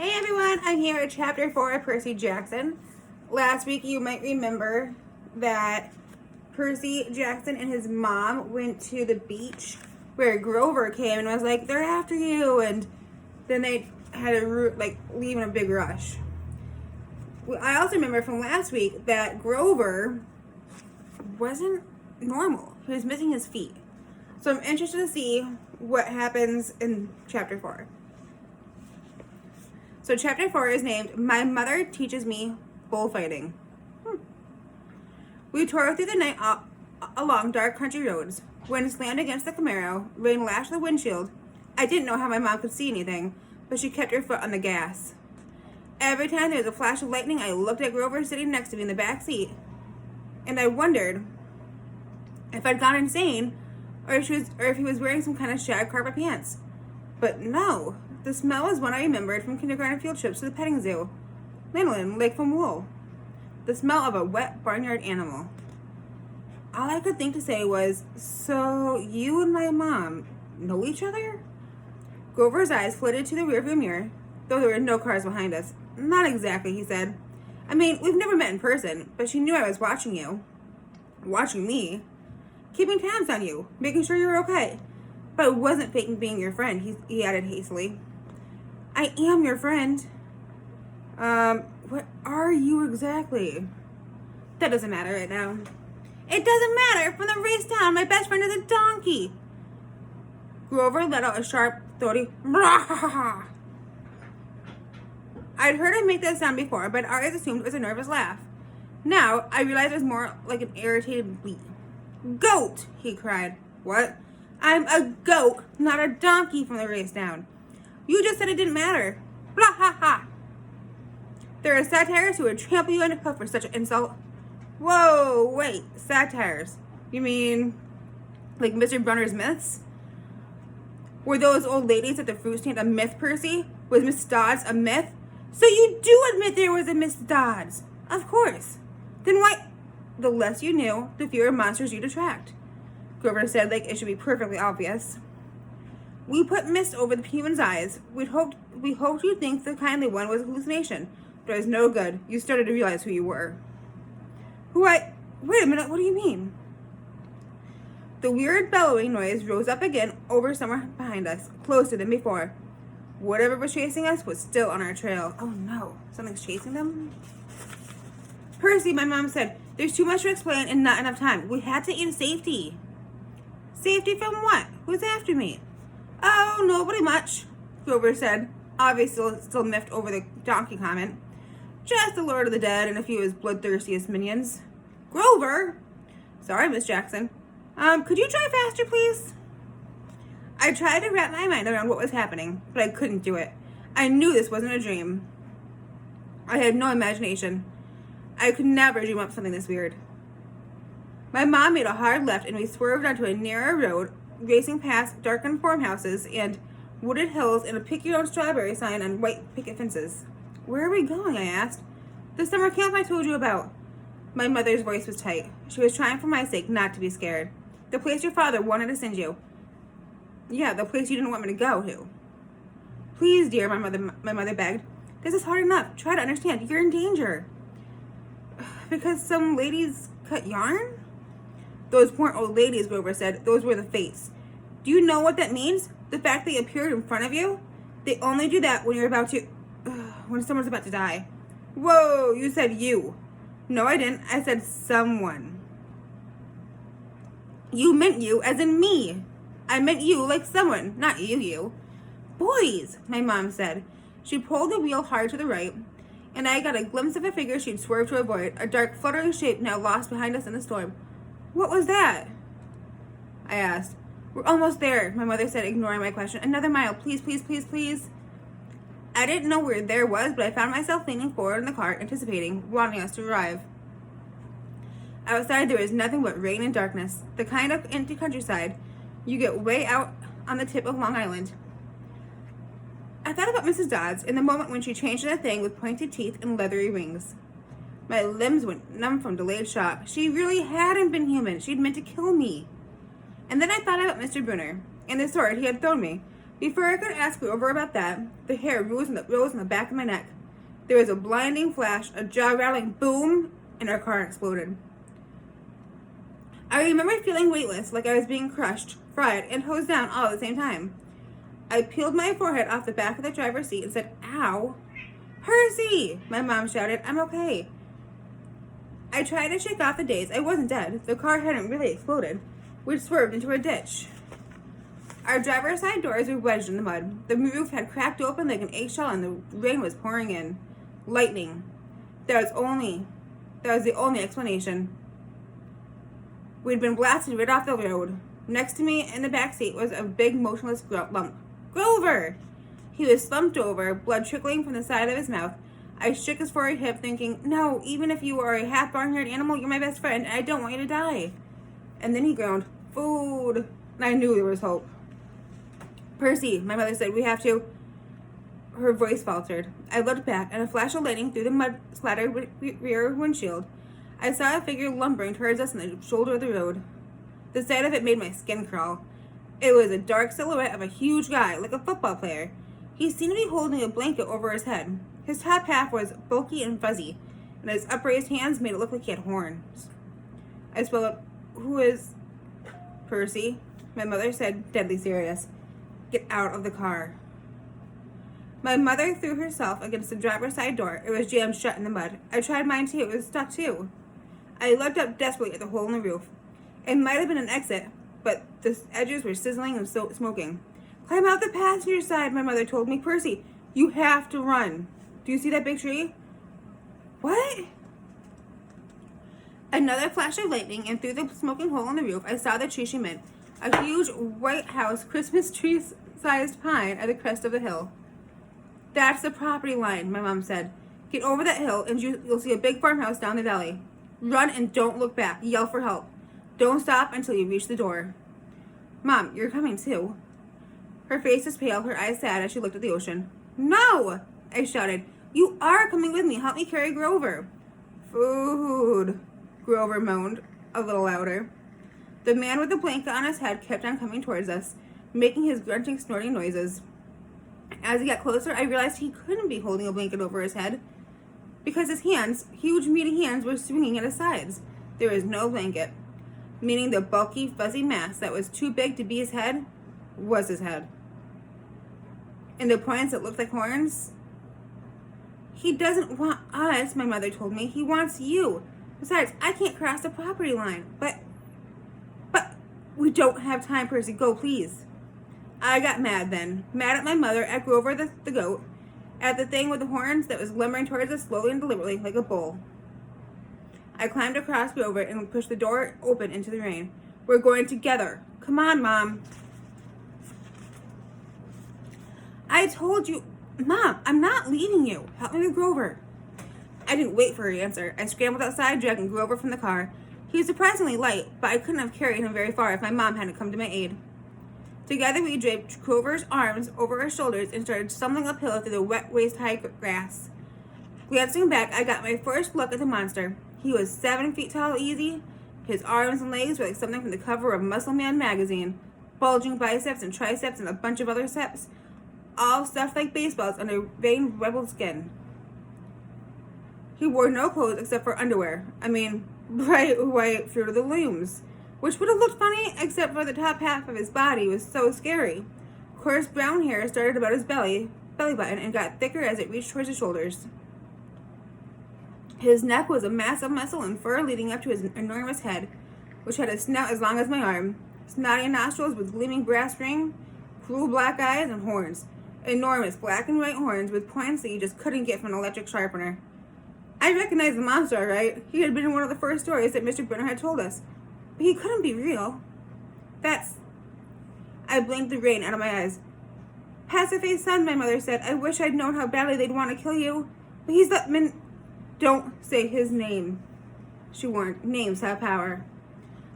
Hey everyone, I'm here at chapter 4 of Percy Jackson. Last week you might remember that Percy Jackson and his mom went to the beach where Grover came and was like, they're after you, and then they had to leave in a big rush. I also remember from last week that Grover wasn't normal. He was missing his feet. So I'm interested to see what happens in chapter 4. So chapter 4 is named, My Mother Teaches Me Bullfighting. We tore through the night along dark country roads. Wind slammed against the Camaro, rain lashed the windshield. I didn't know how my mom could see anything, but she kept her foot on the gas. Every time there was a flash of lightning, I looked at Grover sitting next to me in the back seat, and I wondered if I'd gone insane, or if he was wearing some kind of shag carpet pants. But no. The smell was one I remembered from kindergarten field trips to the petting zoo. Lanolin, like from wool. The smell of a wet barnyard animal. All I could think to say was, so you and my mom know each other? Grover's eyes flitted to the rearview mirror, though there were no cars behind us. Not exactly, he said. I mean, we've never met in person, but she knew I was watching you. Watching me? Keeping tabs on you, making sure you're okay. But I wasn't faking being your friend, he added hastily. I am your friend. What are you exactly? That doesn't matter right now. It doesn't matter. From the race down, my best friend is a donkey. Grover let out a sharp, throaty "Brah!" I'd heard him make that sound before, but I always assumed it was a nervous laugh. Now, I realized it was more like an irritated bleat. Goat, he cried. What? I'm a goat, not a donkey from the race down. You just said it didn't matter. Blah ha ha. There are satires who would trample you underfoot for such an insult. Whoa, wait, satires? You mean like Mr. Brunner's myths? Were those old ladies at the fruit stand a myth, Percy? Was Miss Dodds a myth? So you do admit there was a Miss Dodds? Of course. Then why? The less you knew, the fewer monsters you'd attract. Grover said like it should be perfectly obvious. We put mist over the human's eyes. We hoped you'd think the kindly one was a hallucination, but it was no good. You started to realize who you were. Wait a minute, what do you mean? The weird bellowing noise rose up again over somewhere behind us, closer than before. Whatever was chasing us was still on our trail. Oh no, something's chasing them? Percy, my mom said, there's too much to explain and not enough time. We had to aim safety. Safety from what? Who's after me? Oh, nobody much, Grover said, obviously still miffed over the donkey comment. Just the Lord of the Dead and a few of his bloodthirstiest minions. Grover? Sorry, Miss Jackson. Could you try faster, please? I tried to wrap my mind around what was happening, but I couldn't do it. I knew this wasn't a dream. I had no imagination. I could never dream up something this weird. My mom made a hard left and we swerved onto a narrow road, racing past darkened farmhouses and wooded hills and a pick-your-own-strawberry sign on white picket fences. Where are we going? I asked. The summer camp I told you about. My mother's voice was tight. She was trying for my sake not to be scared. The place your father wanted to send you. Yeah, the place you didn't want me to go to. Please, dear, my mother begged. This is hard enough. Try to understand. You're in danger. Because some ladies cut yarn? Those poor old ladies, Grover said. Those were the fates. Do you know what that means? The fact they appeared in front of you? They only do that when you're about to... when someone's about to die. Whoa, you said you. No, I didn't. I said someone. You meant you as in me. I meant you like someone, not you. Boys, my mom said. She pulled the wheel hard to the right, and I got a glimpse of a figure she'd swerved to avoid, a dark fluttering shape now lost behind us in the storm. What was that? I asked. We're almost there, my mother said, ignoring my question. Another mile, please, please, please, please. I didn't know where there was, but I found myself leaning forward in the car, anticipating, wanting us to arrive. Outside, there was nothing but rain and darkness, the kind of empty countryside you get way out on the tip of Long Island. I thought about Mrs. Dodds in the moment when she changed into a thing with pointed teeth and leathery wings. My limbs went numb from delayed shock. She really hadn't been human. She'd meant to kill me. And then I thought about Mr. Brunner and the sword he had thrown me. Before I could ask Grover about that, the hair rose in the back of my neck. There was a blinding flash, a jaw-rattling boom, and our car exploded. I remember feeling weightless, like I was being crushed, fried, and hosed down all at the same time. I peeled my forehead off the back of the driver's seat and said, "Ow." "Percy!" my mom shouted. "I'm okay." I tried to shake off the daze. I wasn't dead. The car hadn't really exploded. We'd swerved into a ditch. Our driver's side doors were wedged in the mud. The roof had cracked open like an eggshell and the rain was pouring in. Lightning. That was the only explanation. We'd been blasted right off the road. Next to me in the back seat was a big motionless lump. Grover! He was slumped over, blood trickling from the side of his mouth. I shook his forehead hip, thinking, "No, even if you are a half-barnyard animal, you're my best friend, and I don't want you to die." And then he groaned, "Food!" And I knew there was hope. "Percy," my mother said, "we have to..." Her voice faltered. I looked back, and a flash of lightning through the mud-splattered rear windshield. I saw a figure lumbering towards us on the shoulder of the road. The sight of it made my skin crawl. It was a dark silhouette of a huge guy, like a football player. He seemed to be holding a blanket over his head. His top half was bulky and fuzzy, and his upraised hands made it look like he had horns. I spoke up, "Who is..." "Percy," my mother said, deadly serious. "Get out of the car." My mother threw herself against the driver's side door. It was jammed shut in the mud. I tried mine too. It was stuck too. I looked up desperately at the hole in the roof. It might have been an exit, but the edges were sizzling and smoking. "Climb out the passenger side," my mother told me. "Percy, you have to run. Do you see that big tree?" "What?" Another flash of lightning, and through the smoking hole in the roof, I saw the tree she meant. A huge White House Christmas tree-sized pine at the crest of the hill. "That's the property line," my mom said. "Get over that hill and you'll see a big farmhouse down the valley. Run and don't look back. Yell for help. Don't stop until you reach the door." "Mom, you're coming too." Her face was pale, her eyes sad as she looked at the ocean. "No!" I shouted. "You are coming with me. Help me carry Grover." "Food," Grover moaned, a little louder. The man with the blanket on his head kept on coming towards us, making his grunting, snorting noises. As he got closer, I realized he couldn't be holding a blanket over his head because his hands, huge meaty hands, were swinging at his sides. There was no blanket, meaning the bulky, fuzzy mass that was too big to be his head was his head. And the points that looked like horns? "He doesn't want us," my mother told me. "He wants you. Besides, I can't cross the property line." But we don't have time, Percy. Go, please." I got mad then. Mad at my mother, at Grover the goat, at the thing with the horns that was lumbering towards us slowly and deliberately like a bull. I climbed across Grover and pushed the door open into the rain. "We're going together. Come on, Mom." "I told you..." "Mom, I'm not leaving you. Help me with Grover." I didn't wait for her answer. I scrambled outside, dragging Grover from the car. He was surprisingly light, but I couldn't have carried him very far if my mom hadn't come to my aid. Together we draped Grover's arms over our shoulders and started stumbling uphill through the wet, waist-high grass. Glancing back, I got my first look at the monster. He was 7 feet tall easy. His arms and legs were like something from the cover of Muscle Man magazine. Bulging biceps and triceps and a bunch of other steps, all stuffed like baseballs under veined rebel skin. He wore no clothes except for underwear. I mean, bright white Fruit of the Looms, which would have looked funny except for the top half of his body was so scary. Coarse brown hair started about his belly button and got thicker as it reached towards his shoulders. His neck was a mass of muscle and fur leading up to his enormous head, which had a snout as long as my arm, snotty nostrils with gleaming brass ring, cruel black eyes, and horns. Enormous black and white horns with points that you just couldn't get from an electric sharpener. I recognized the monster, all right. He had been in one of the first stories that Mr. Brenner had told us. But he couldn't be real. I blinked the rain out of my eyes. "Pacifi's son," my mother said. "I wish I'd known how badly they'd want to kill you. But he's the Don't say his name," she warned. "Names have power."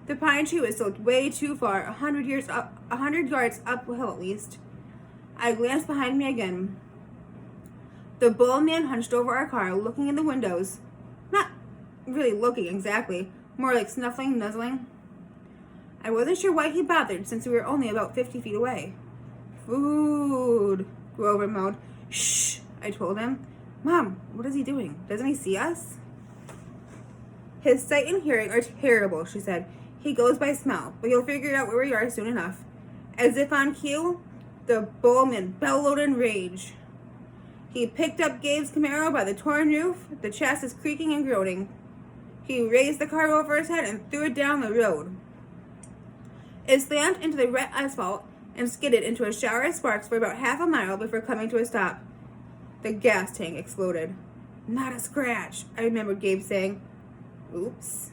The pine tree was still way too far, 100 yards uphill at least. I glanced behind me again. The bull man hunched over our car, looking in the windows. Not really looking exactly, more like snuffling, nuzzling. I wasn't sure why he bothered, since we were only about 50 feet away. food, Grover moaned. Shh, I told him. Mom, what is he doing? Doesn't he see us? His sight and hearing are terrible, she said. He goes by smell, but he'll figure out where we are soon enough. As if on cue, the bullman bellowed in rage. He picked up Gabe's Camaro by the torn roof, the chassis creaking and groaning. He raised the car over his head and threw it down the road. It slammed into the wet asphalt and skidded into a shower of sparks for about half a mile before coming to a stop. The gas tank exploded. Not a scratch, I remembered Gabe saying. Oops.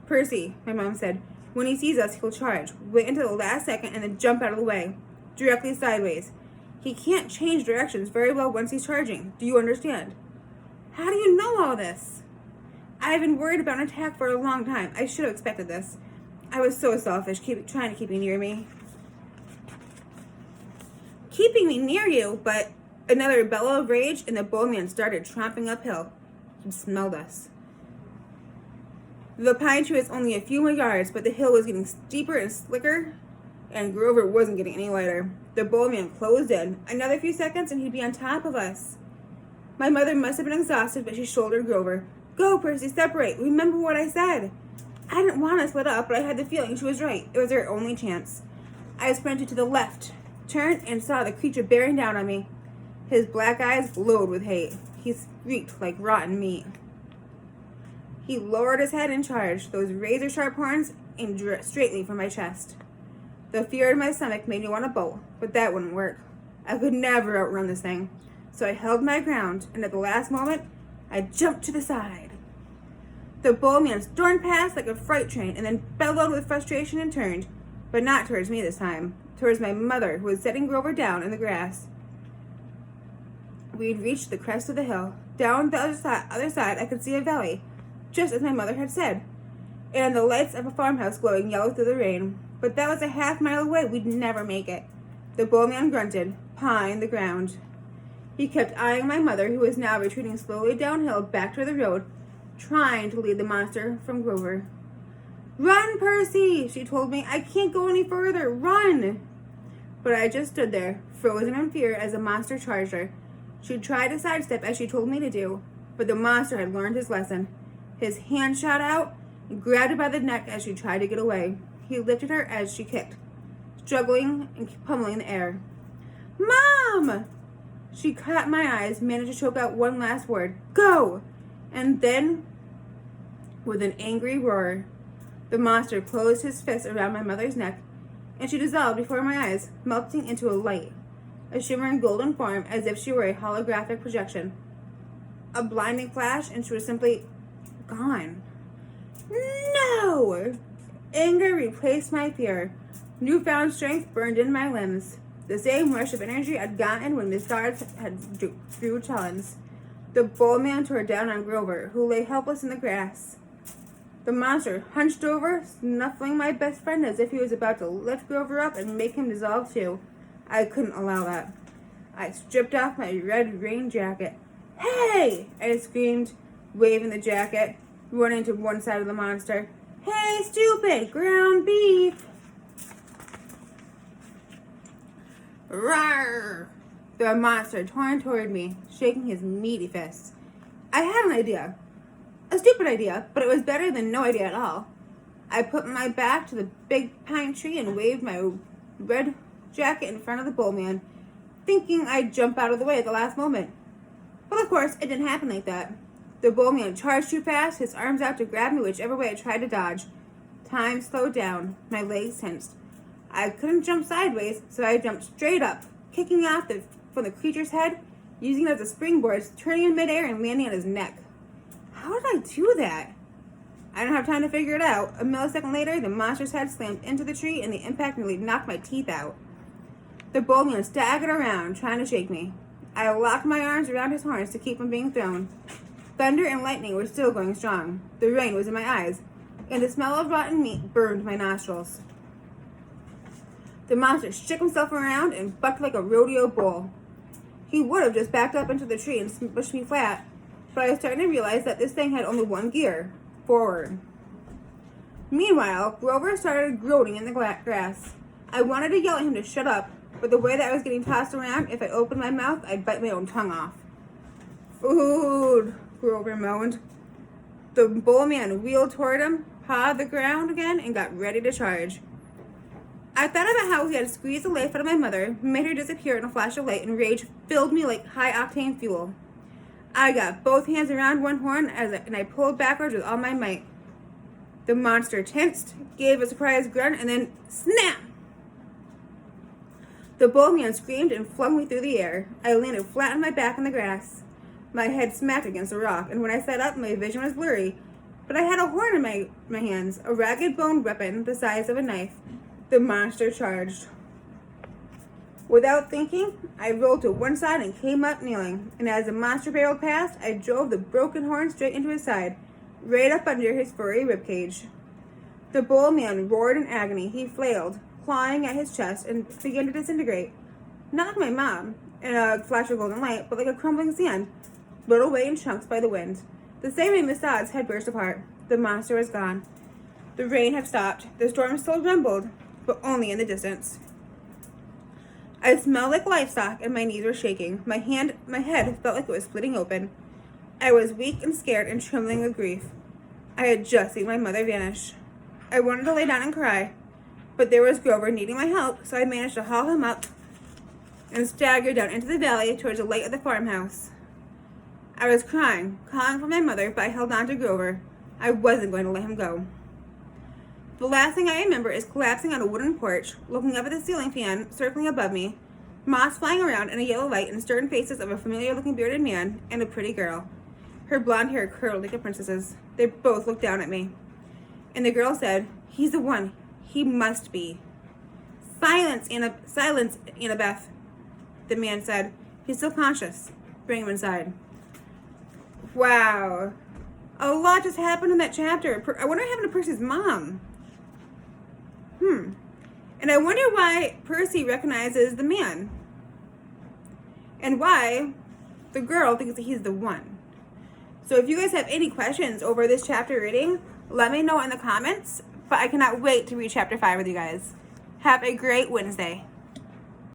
Percy, my mom said, when he sees us, he'll charge. Wait until the last second and then jump out of the way. Directly sideways. He can't change directions very well once he's charging. Do you understand? How do you know all this? I've been worried about an attack for a long time. I should have expected this. I was so selfish, trying to keep you near me. Keeping me near you, but another bellow of rage, and the bullman started tromping uphill. He smelled us. The pine tree was only a few more yards, but the hill was getting steeper and slicker, and Grover wasn't getting any lighter. The bullman closed in. Another few seconds, and he'd be on top of us. My mother must have been exhausted, but she shouldered Grover. Go, Percy, separate. Remember what I said. I didn't want to split up, but I had the feeling she was right. It was our only chance. I sprinted to the left, turned, and saw the creature bearing down on me. His black eyes glowed with hate. He squeaked like rotten meat. He lowered his head and charged, those razor-sharp horns aimed straightly for my chest. The fear in my stomach made me want to bolt, but that wouldn't work. I could never outrun this thing. So I held my ground, and at the last moment, I jumped to the side. The bullman stormed past like a freight train and then bellowed with frustration and turned, but not towards me this time, towards my mother, who was setting Grover down in the grass. We'd reached the crest of the hill. Down the other side, I could see a valley, just as my mother had said, and the lights of a farmhouse glowing yellow through the rain. But that was a half-mile away. We'd never make it. The bullman grunted, pawing the ground. He kept eyeing my mother, who was now retreating slowly downhill back to the road, trying to lead the monster from Grover. Run, Percy, she told me. I can't go any further. Run! But I just stood there, frozen in fear as the monster charged her. She tried to sidestep as she told me to do, but the monster had learned his lesson. His hand shot out and grabbed her by the neck as she tried to get away. He lifted her as she kicked, struggling and pummeling the air. Mom! She caught my eyes, managed to choke out one last word. Go! And then, with an angry roar, the monster closed his fist around my mother's neck, and she dissolved before my eyes, melting into a light, a shimmering golden form as if she were a holographic projection. A blinding flash, and she was simply gone. No! Anger replaced my fear. Newfound strength burned in my limbs. The same rush of energy I'd gotten when the stars had drew talons. The bullman tore down on Grover, who lay helpless in the grass. The monster hunched over, snuffling my best friend as if he was about to lift Grover up and make him dissolve too. I couldn't allow that. I stripped off my red rain jacket. Hey! I screamed, waving the jacket, running to one side of the monster. Hey, stupid! Ground beef! Rawr! The monster tore toward me, shaking his meaty fists. I had an idea. A stupid idea, but it was better than no idea at all. I put my back to the big pine tree and waved my red jacket in front of the bullman, thinking I'd jump out of the way at the last moment. But of course, it didn't happen like that. The bullman charged too fast, his arms out to grab me whichever way I tried to dodge. Time slowed down. My legs tensed. I couldn't jump sideways, so I jumped straight up, kicking off from the creature's head, using it as a springboard, turning in midair and landing on his neck. How did I do that? I didn't have time to figure it out. A millisecond later, the monster's head slammed into the tree, and the impact nearly knocked my teeth out. The bullman staggered around, trying to shake me. I locked my arms around his horns to keep from being thrown. Thunder and lightning were still going strong. The rain was in my eyes, and the smell of rotten meat burned my nostrils. The monster shook himself around and bucked like a rodeo bull. He would have just backed up into the tree and smushed me flat, but I was starting to realize that this thing had only one gear, forward. Meanwhile, Grover started groaning in the grass. I wanted to yell at him to shut up, but the way that I was getting tossed around, if I opened my mouth, I'd bite my own tongue off. Food, Grover moaned. The bull man wheeled toward him, pawed the ground again, and got ready to charge. I thought about how he had squeezed the life out of my mother, made her disappear in a flash of light, and rage filled me like high-octane fuel. I got both hands around one horn and I pulled backwards with all my might. The monster tensed, gave a surprised grunt, and then snap! The bull man screamed and flung me through the air. I landed flat on my back in the grass. My head smacked against a rock, and when I sat up, my vision was blurry. But I had a horn in my hands, a ragged boned weapon the size of a knife. The monster charged. Without thinking, I rolled to one side and came up kneeling, and as the monster barreled past, I drove the broken horn straight into his side, right up under his furry ribcage. The bull man roared in agony. He flailed, clawing at his chest, and began to disintegrate. Not like my mom, in a flash of golden light, but like a crumbling sand, blown away in chunks by the wind. The same way Massad's had burst apart. The monster was gone. The rain had stopped. The storm still rumbled, but only in the distance. I smelled like livestock, and my knees were shaking. My head felt like it was splitting open. I was weak and scared and trembling with grief. I had just seen my mother vanish. I wanted to lay down and cry, but there was Grover needing my help, so I managed to haul him up and stagger down into the valley towards the light of the farmhouse. I was crying, calling for my mother, but I held on to Grover. I wasn't going to let him go. The last thing I remember is collapsing on a wooden porch, looking up at the ceiling fan circling above me, moss flying around in a yellow light, and stern faces of a familiar-looking bearded man and a pretty girl. Her blonde hair curled like a princess's. They both looked down at me. And the girl said, "He's the one. He must be." Silence, Annabeth," the man said. "He's still conscious. Bring him inside." Wow. A lot just happened in that chapter. I wonder what happened to Percy's mom. And I wonder why Percy recognizes the man. And why the girl thinks that he's the one. So if you guys have any questions over this chapter reading, let me know in the comments. But I cannot wait to read chapter 5 with you guys. Have a great Wednesday.